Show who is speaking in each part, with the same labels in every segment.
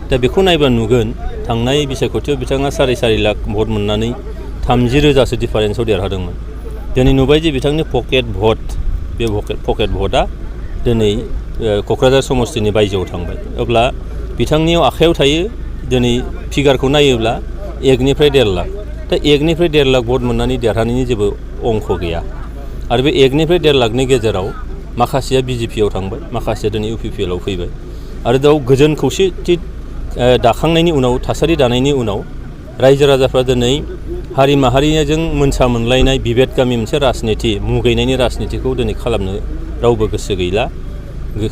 Speaker 1: दा बेखौ नायबा नुगोन थांनाय बिसायख'थियाव बिथाङा 4.5 लाख भट मोननानै 30,000सो डिफारेन्सआव देरहादोंमोन। दिनै नुबाय जे बिथांनि पकेट भट बे पकेट भटआ दिनै क'क्राझार समस्तिनि बायजोआव थांबाय। अब्ला बिथांनियाव आखायाव थायो दिनै फिगारखौ नायोब्ला 1निफ्राय 1.5 लाख। दा 1निफ्राय 1.5 लाख भट मोननानै देरहानायनि जेबो अंक गैया आरो बे 1निफ्राय 1.5 लाखनि गेजेराव माखासेया बिजेपियाव थांबाय, माखासेया दिनै इउपिपिएलआव फैबाय आरो बेयाव गोजोन खौसेथि दाखांनायनि उनाव थासारि दानायनि उनाव रायजो राजाफ्रा दिनै हारि माहारिजों मोनसा मोनलायनाय बिभेद गामि मोनसे राजनिति मुगैनायनि राजनितिखौ दिनै खालामनो रावबो गोसो गैला।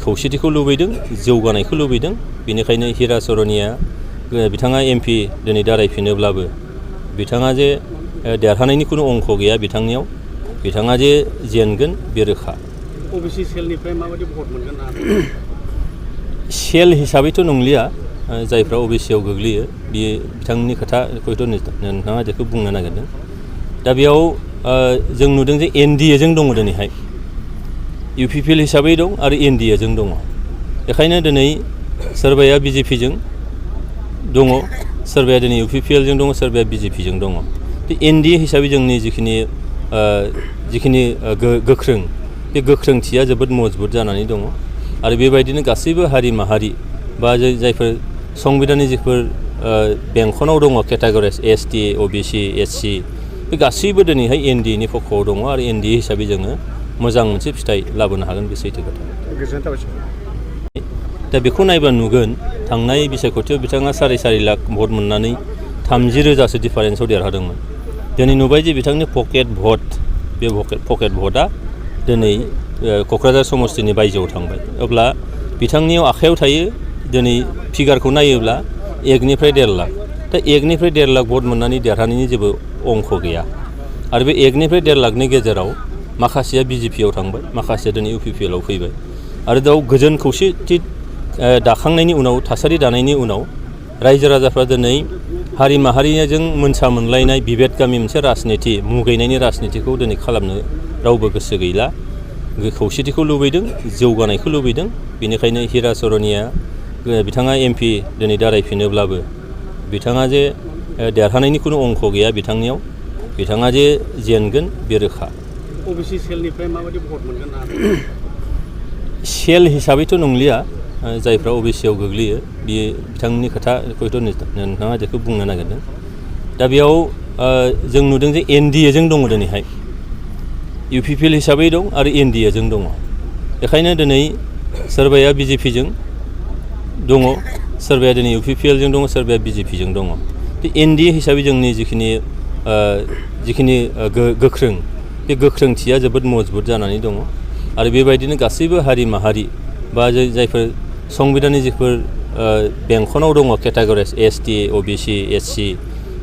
Speaker 1: खौसेथिखौ लुबैदों, जौगानायखौ लुबैदों। बेनिखायनो हिरा सरनिया बिथाङा एमपि दिनै दारायफिनोब्लाबो बिथाङा जे देरहानायनि खुनु अंक गैया बिथांनियाव, बिथाङा जे जेनगोन बे रोखा।
Speaker 2: ओबिसि सेलनिफ्राय माबायदि भट मोनगोन?
Speaker 1: सेल हिसाबैथ' नंलिया, जायफ्रा ओबिसिआव गोग्लैयो बियो बिथांनि खोथा हयथ' नोंथाङा जेखौ बुंनो नागिरदों। दा बेयाव जों नुदों जे एनडिएजों दङ दिनैहाय, इउपिपिएल हिसाबै दं आरो एनडिएजों दङ। बेखायनो दिनै सोरबाया बिजेपिजों दङ, सोरबाया दिनै इउपिपिएलजों दङ, सोरबाया बिजेपिजों दङ। एनडिए हिसाबै जोंनि जिखिनि गोख्रों बे गोख्रोंथिया जोबोद मजबुत जानानै दङ आरो बेबायदिनो गासैबो हारि माहारि बा जायफोर संबिधाननि जिफोर बेंखनाव दङ केटागरिस एसटि, ओबिसि, एससि, बे गासैबो दिनैहाय एनडिएनि पक्षआव दङ आरो एनडिए हिसाबै जोङो मोजां मोनसे फिथाइ लाबोनो हागोन, बे सैथो खोथा। दा बेखौ नायबा नुगोन थांनाय बिसायख'थियाव बिथाङा 4.5 लाख भट मोननानै 30,000सो डिफारेन्सआव देरहादोंमोन। दिनै नुबाय जे बिथांनि पकेट भट बे पकेट भटआ दिनै क'क्राझार समस्तिनि बायजोआव थांबाय। अब्ला बिथांनियाव आखायाव थायो दिनै फिगारखौ नायोब्ला 1निफ्राय 1.5 लाख। दा 1निफ्राय 1.5 लाख भट मोननानै देरहानायनि जेबो अंक गैया आरो बे 1निफ्राय 1.5 लाखनि गेजेराव माखासेया बिजेपियाव थांबाय, माखासेया दिनै इउपिपिएलआव फैबाय आरो बेयाव गोजोन खौसेथि दाखांनायनि उनाव थासारि दानायनि उनाव रायजो राजाफ्रा दिनै हारि माहारिजों मोनसा मोनलायनाय बिभेद गामि मोनसे राजनिति मुगैनायनि राजनितिखौ दिनै खालामनो रावबो गोसो गैला। खौसेथिखौ लुबैदों, जौगानायखौ लुबैदों। बेनिखायनो हिरा सरनिया बिथाङा एमपि दिनै दारायफिनोब्लाबो बिथाङा जे देरहानायनि खुनु अंक गैया बिथांनियाव, बिथाङा जे जेनगोन बे रोखा।
Speaker 2: ओबिसि सेलनिफ्राय माबायदि भट मोनगोन?
Speaker 1: सेल हिसाबैथ' नंलिया, जायफ्रा ओबिसिआव गोग्लैयो बियो बिथांनि खोथा हयथ' नोंथाङा जेखौ बुंनो नागिरदों। दा बेयाव जों नुदों जे एनडिएजों दङ दिनैहाय, इउपिपिएल हिसाबै दं आरो एनडिएजों दङ। बेखायनो दिनै सोरबाया बिजेपिजों दङ, सोरबाया दिनै इउपिपिएलजों दङ, सोरबाया बिजेपिजों दङ। एनडिए हिसाबै जोंनि जिखिनि गोख्रों बे गोख्रोंथिया जोबोद मजबुत जानानै दङ आरो बेबायदिनो गासैबो हारि माहारि बा जायफोर संबिधाननि जिफोर बेंखनाव दङ केटागरिस एसटि, ओबिसि, एससि,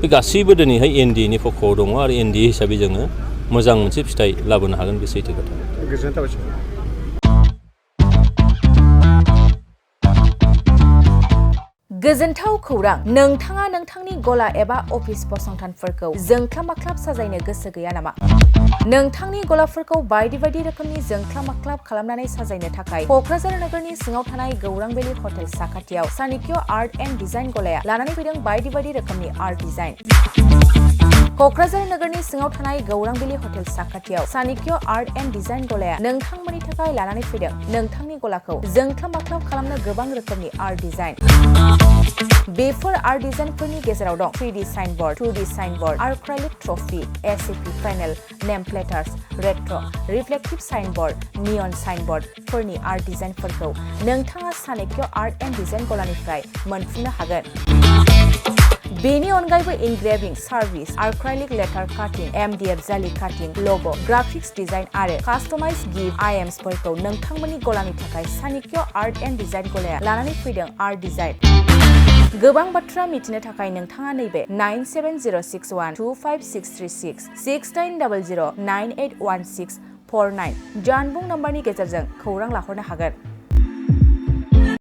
Speaker 1: बे गासैबो दिनैहाय एनडिएनि पक्षआव दङ आरो एनडिए हिसाबै जोङो मोजां मोनसे फिथाइ लाबोनो हागोन, बे सैथो खोथा।
Speaker 3: गोजोनथाव खौरां! नोंथाङा नोंथांनि गला एबा अफिस फसंथानफोरखौ जोंख्लाब माख्लाब साजायनो गोसो गैया नामा? नोंथांनि गलाफोरखौ बायदि बायदि रोखोमनि जोंख्लाब माख्लाब खालामनानै साजायनो थाखाय क'क्राझार नोगोरनि सिङाव थानाय गौरां भेलि हटेल साखाथियाव चाणक्य आर्ट एन्ड डिजाइन गलाया लानानै फैदों बायदि बायदि रोखोमनि आर्ट डिजाइन। क'क्राझार नोगोरनि सिङाव थानाय गौरां भेलि हटेल साखाथियाव चाणक्य आर्ट एन्ड डिजाइन गलाया नोंथांमोननि थाखाय लानानै फैदों नोंथांनि गलाखौ जोंख्लाब माख्लाब खालामनो गोबां रोखोमनि आर्ट डिजाइन। बेफोर आर्ट डिजाइनफोरनि गेजेराव दं 3D signboard, 2D signboard, acrylic trophy, ACP panel, name प्लेटार्स, रेट्र', रिफ्लेक्टिभ साइनबोर्ड, नियन साइनबोर्डफोरनि आर्ट डिजाइनफोरखौ नोंथाङा चाणक्य आर्ट एन्ड डिजाइन गलानिफ्राय मोनफुंनो हागोन। बेनि अनगायैबो इनग्रेभिं सार्भिस, आर्क्राइलिक लेटार काटिं, MDF जालि काटिं, लग', ग्राफिक्स डिजाइन आरो कास्टमाइज गिफ्ट आइटेम्सफोरखौ नोंथांमोननि गलानि थाखाय चाणक्य आर्ट एन्ड डिजाइन गलाया लानानै फैदों आर्ट डिजाइन। गोबां बाथ्रा मिथिनो थाखाय नोंथाङा नैबे 9706125636 6800981649 जानबुं नम्बरनि गेजेरजों खौरां लाहरनो हागोन।